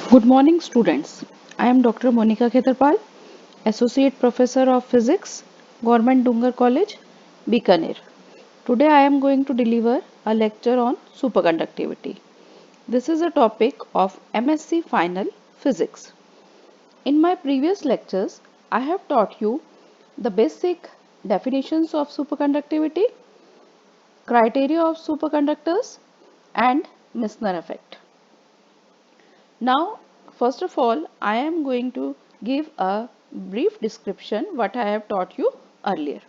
Good morning, students. I am Dr. Monica Khetarpal, Associate Professor of Physics, Government Dungar College, Bikaner. Today I am going to deliver a lecture on superconductivity. This is a topic of MSc Final Physics. In my previous lectures, I have taught you the basic definitions of superconductivity, criteria of superconductors, and Misner effect. Now, first of all, I am going to give a brief description what I have taught you earlier.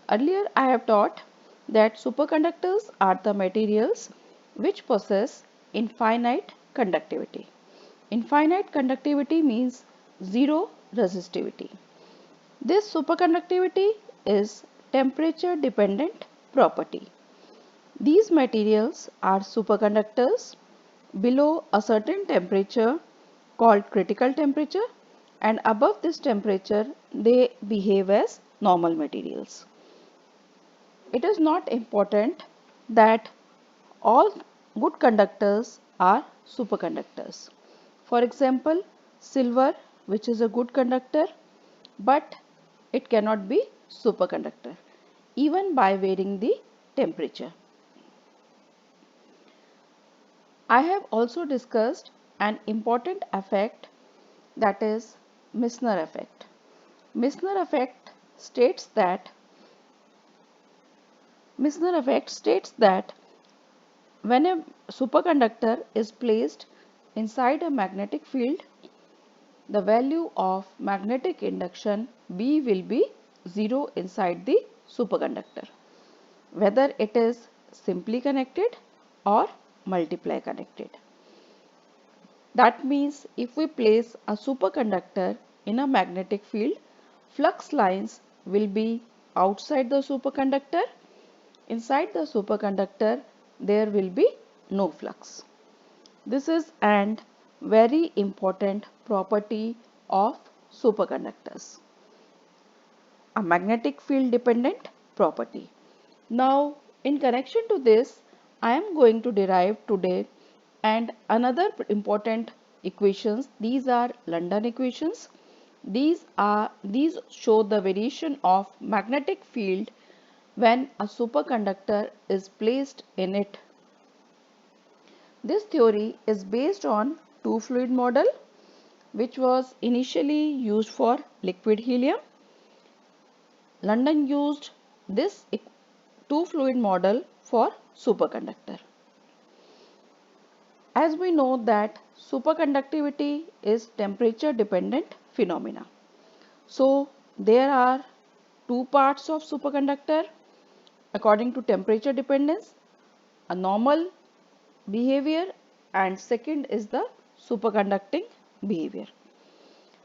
Earlier, I have taught that superconductors are the materials which possess infinite conductivity. Infinite conductivity means zero resistivity. This superconductivity is temperature dependent property. These materials are superconductors below a certain temperature called critical temperature, and above this temperature they behave as normal materials. It is not important that all good conductors are superconductors. For example, silver, which is a good conductor, but it cannot be superconductor even by varying the temperature. I have also discussed an important effect, that is Misner effect. Misner effect states that Misner effect states that when a superconductor is placed inside a magnetic field, the value of magnetic induction B will be 0 inside the superconductor, whether it is simply connected or multiply connected. That means if we place a superconductor in a magnetic field, flux lines will be outside the superconductor. Inside the superconductor, there will be no flux. This is an very important property of superconductors, a magnetic field dependent property. Now, in connection to this, I am going to derive today and another important equations. These are London equations. These show the variation of magnetic field when a superconductor is placed in it. This theory is based on two fluid model which was initially used for liquid helium. London used this two fluid model for superconductor. As we know that superconductivity is temperature dependent phenomena. So there are two parts of superconductor according to temperature dependence, a normal behavior and second is the superconducting behavior.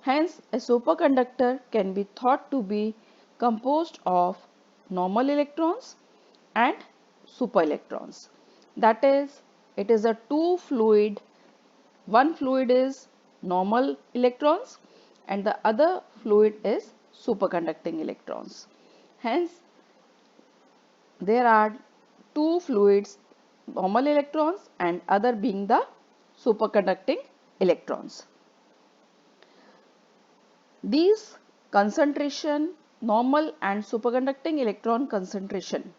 Hence, a superconductor can be thought to be composed of normal electrons and superelectrons. That is, it is a two fluid. One fluid is normal electrons and the other fluid is superconducting electrons. Hence, there are two fluids, normal electrons and other being the superconducting electrons. These concentration, normal and superconducting electron concentration,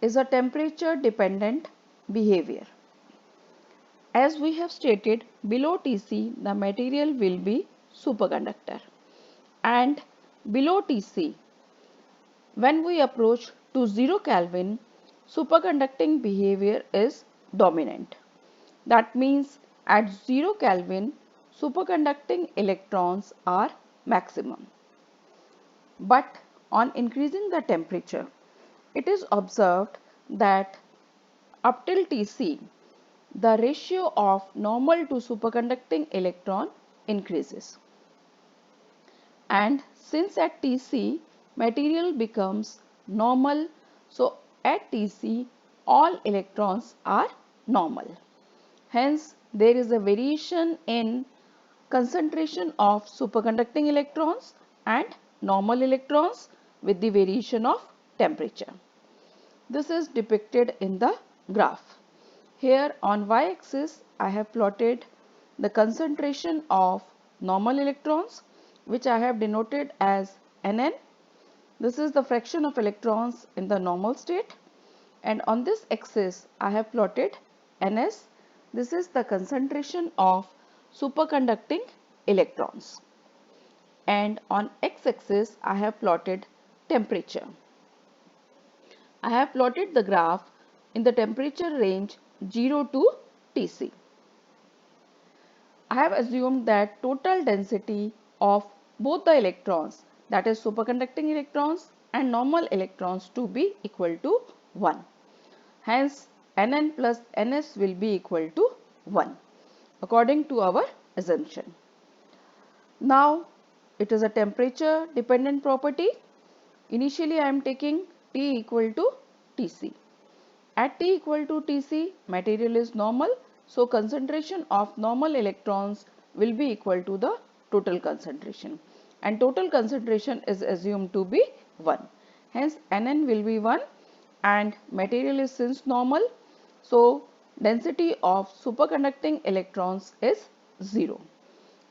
is a temperature dependent behavior. As we have stated, below Tc the material will be superconductor, and below Tc when we approach to 0 Kelvin, superconducting behavior is dominant. That means at 0 Kelvin superconducting electrons are maximum. But on increasing the temperature, it is observed that up till Tc, the ratio of normal to superconducting electron increases. And since at Tc material becomes normal, so at Tc all electrons are normal. Hence, there is a variation in concentration of superconducting electrons and normal electrons with the variation of temperature. This is depicted in the graph. Here on y-axis I have plotted the concentration of normal electrons, which I have denoted as Nn. This is the fraction of electrons in the normal state, and on this axis I have plotted Ns. This is the concentration of superconducting electrons, and on x-axis I have plotted temperature. I have plotted the graph in the temperature range 0 to Tc. I have assumed that total density of both the electrons, that is superconducting electrons and normal electrons, to be equal to 1. Hence, Nn plus Ns will be equal to 1 according to our assumption. Now, it is a temperature dependent property. Initially, I am taking T equal to Tc. At T equal to Tc, material is normal, so concentration of normal electrons will be equal to the total concentration, and total concentration is assumed to be 1. Hence, Nn will be 1 and material is since normal, so density of superconducting electrons is 0.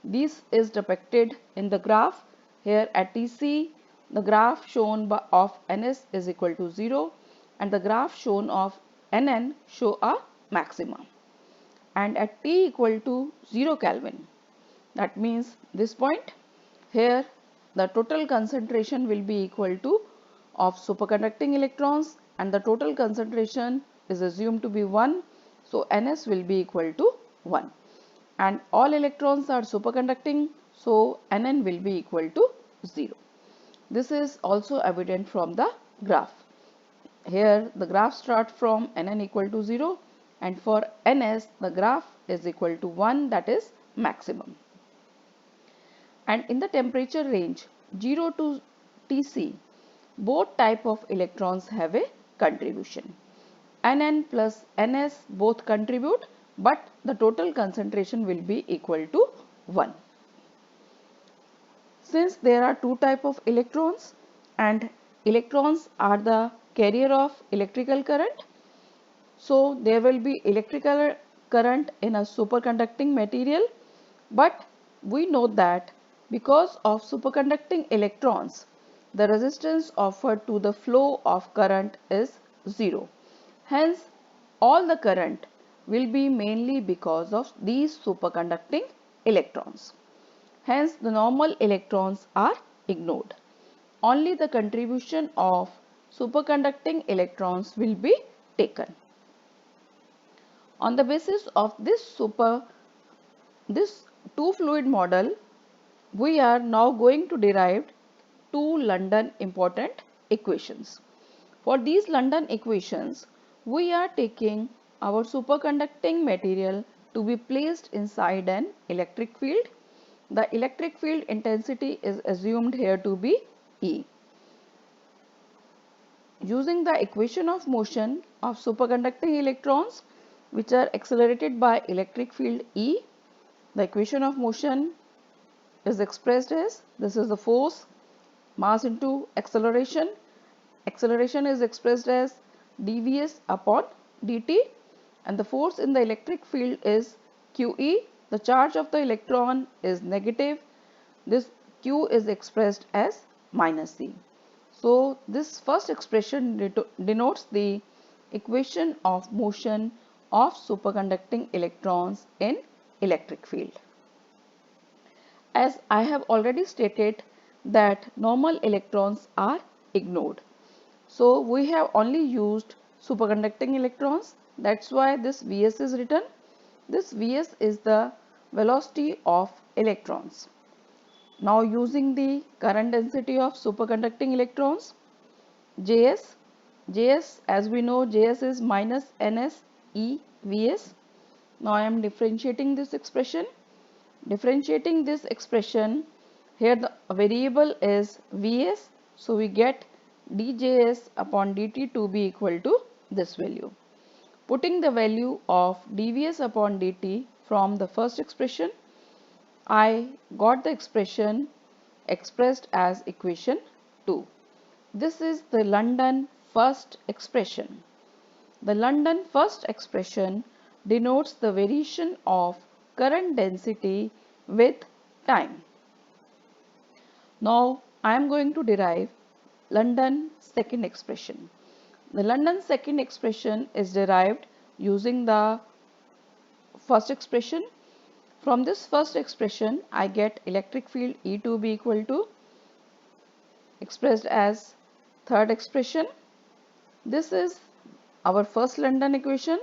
This is depicted in the graph. Here at Tc, the graph shown of Ns is equal to 0 and the graph shown of Nn show a maxima. And at T equal to 0 Kelvin, that means this point, here the total concentration will be equal to of superconducting electrons and the total concentration is assumed to be 1, so Ns will be equal to 1. And all electrons are superconducting, so Nn will be equal to 0. This is also evident from the graph. Here the graph starts from Nn equal to 0 and for Ns the graph is equal to 1, that is maximum. And in the temperature range 0 to Tc, both type of electrons have a contribution. Nn plus Ns both contribute, but the total concentration will be equal to 1. Since there are two types of electrons and electrons are the carrier of electrical current, so there will be electrical current in a superconducting material, but we know that because of superconducting electrons, the resistance offered to the flow of current is 0. Hence, all the current will be mainly because of these superconducting electrons. Hence, the normal electrons are ignored. Only the contribution of superconducting electrons will be taken. On the basis of this two fluid model, we are now going to derive two London important equations. For these London equations, we are taking our superconducting material to be placed inside an electric field. The electric field intensity is assumed here to be E. Using the equation of motion of superconducting electrons, which are accelerated by electric field E, the equation of motion is expressed as, this is the force, mass into acceleration. Acceleration is expressed as dvs upon dt, and the force in the electric field is QE. The charge of the electron is negative. This Q is expressed as minus C. So this first expression denotes the equation of motion of superconducting electrons in electric field. As I have already stated that normal electrons are ignored. So we have only used superconducting electrons. That's why this Vs is written. This Vs is the velocity of electrons. Now using the current density of superconducting electrons, Js as we know, Js is minus Ns E Vs. Now I am differentiating this expression. Differentiating this expression, here the variable is Vs, so we get dJs upon dt to be equal to this value. Putting the value of dVs upon dt from the first expression, I got the expression expressed as equation 2. This is the London first expression. The London first expression denotes the variation of current density with time. Now I am going to derive London second expression. The London second expression is derived using the first expression. From this first expression, I get electric field E to be equal to, expressed as third expression. This is our first London equation.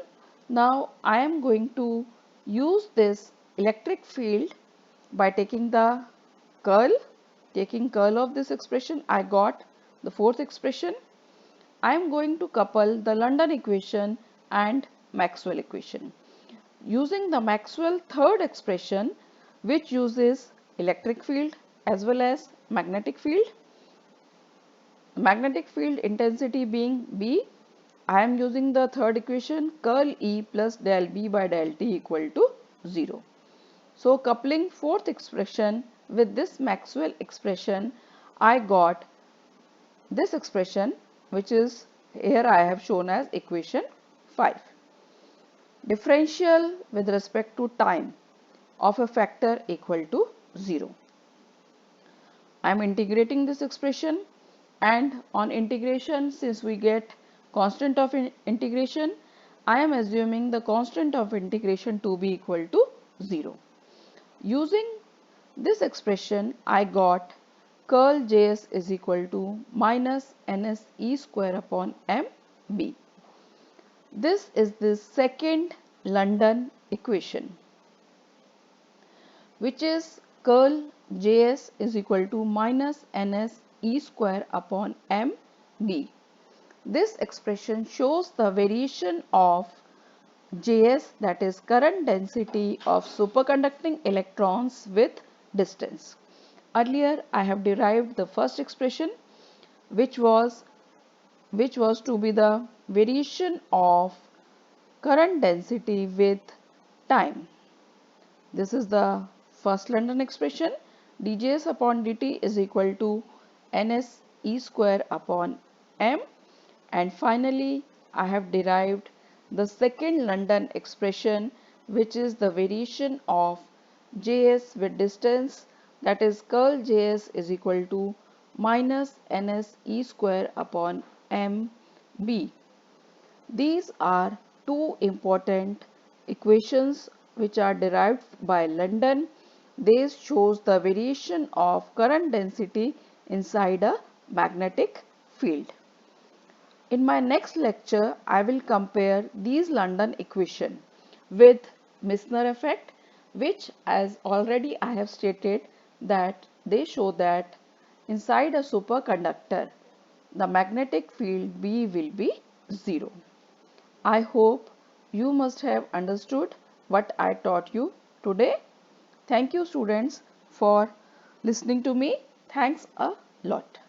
Now I am going to use this electric field by taking the curl. Taking curl of this expression, I got the fourth expression. I am going to couple the London equation and Maxwell equation. Using the Maxwell third expression, which uses electric field as well as magnetic field intensity being B, I am using the third equation, curl E plus del B by del T equal to 0. So coupling fourth expression with this Maxwell expression, I got this expression, which is here I have shown as equation 5. Differential with respect to time of a factor equal to 0. I am integrating this expression, and on integration, since we get constant of integration, I am assuming the constant of integration to be equal to 0. Using this expression, I got curl Js is equal to minus ns e square upon mb. This is the second London equation, which is curl Js is equal to minus ns e square upon mb. This expression shows the variation of Js, that is current density of superconducting electrons with distance. Earlier I have derived the first expression, which was to be the variation of current density with time. This is the first London expression. dJs upon dt is equal to ns e square upon m, and finally I have derived the second London expression, which is the variation of Js with distance, that is curl Js is equal to minus ns e square upon mb. These are two important equations which are derived by London. They shows the variation of current density inside a magnetic field. In my next lecture, I will compare these London equation with Misner effect, which, as already I have stated, that they show that inside a superconductor, the magnetic field B will be 0. I hope you must have understood what I taught you today. Thank you, students, for listening to me. Thanks a lot.